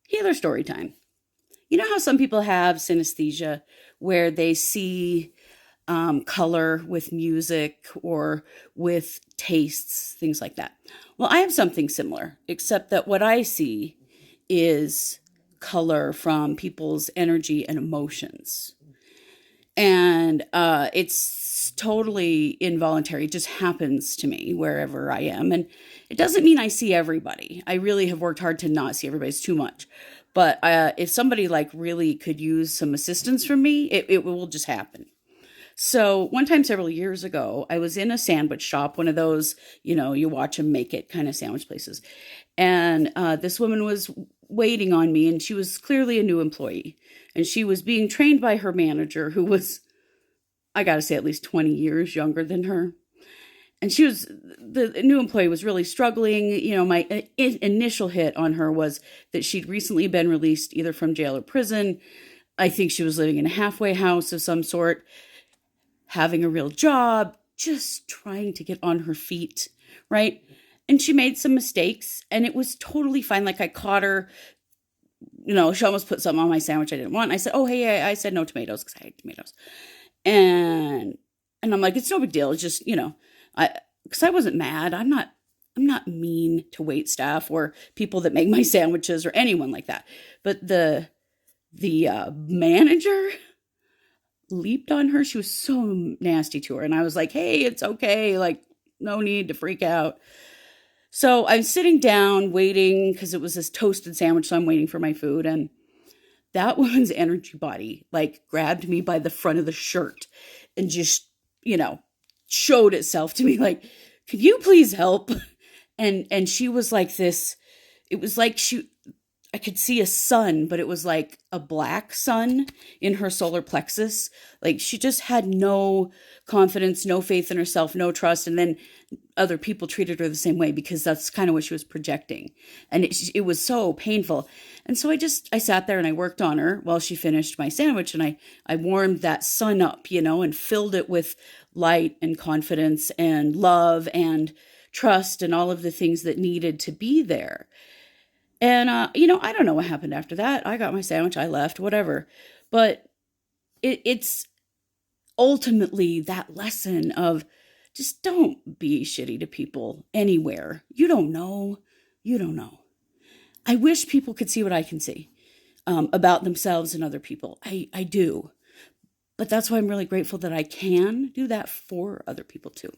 Healer story time. You know how some people have synesthesia where they see color with music or with tastes, things like that. Well, I have something similar, except that what I see is color from people's energy and emotions. And it's totally involuntary. It just happens to me wherever I am. And it doesn't mean I see everybody. I really have worked hard to not see everybody. It's too much. But if somebody like really could use some assistance from me, it will just happen. So one time several years ago, I was in a sandwich shop, one of those, you watch them make it kind of sandwich places. And this woman was waiting on me, and she was clearly a new employee. And she was being trained by her manager, who was, I got to say, at least 20 years younger than her. And the new employee was really struggling. My initial hit on her was that she'd recently been released either from jail or prison. I think she was living in a halfway house of some sort, having a real job, just trying to get on her feet, right? And she made some mistakes, and it was totally fine. Like, I caught her, she almost put something on my sandwich I didn't want. I said, oh, hey, I said no tomatoes because I hate tomatoes. And I'm like, it's no big deal. It's just, because I wasn't mad. I'm not mean to wait staff or people that make my sandwiches or anyone like that. But the manager leaped on her. She was so nasty to her. And I was like, hey, it's okay. Like, no need to freak out. So I'm sitting down waiting because it was this toasted sandwich. So I'm waiting for my food. And that woman's energy body like grabbed me by the front of the shirt and just, showed itself to me like, can you please help? And she was like this. It was like I could see a sun, but it was like a black sun in her solar plexus. Like, she just had no confidence, no faith in herself, no trust. And then other people treated her the same way because that's kind of what she was projecting. And it was so painful. And so I sat there and I worked on her while she finished my sandwich. And I warmed that sun up, and filled it with light and confidence and love and trust and all of the things that needed to be there. And, I don't know what happened after that. I got my sandwich, I left, whatever. But it's ultimately that lesson of just don't be shitty to people anywhere. You don't know. You don't know. I wish people could see what I can see about themselves and other people. I do. But that's why I'm really grateful that I can do that for other people too.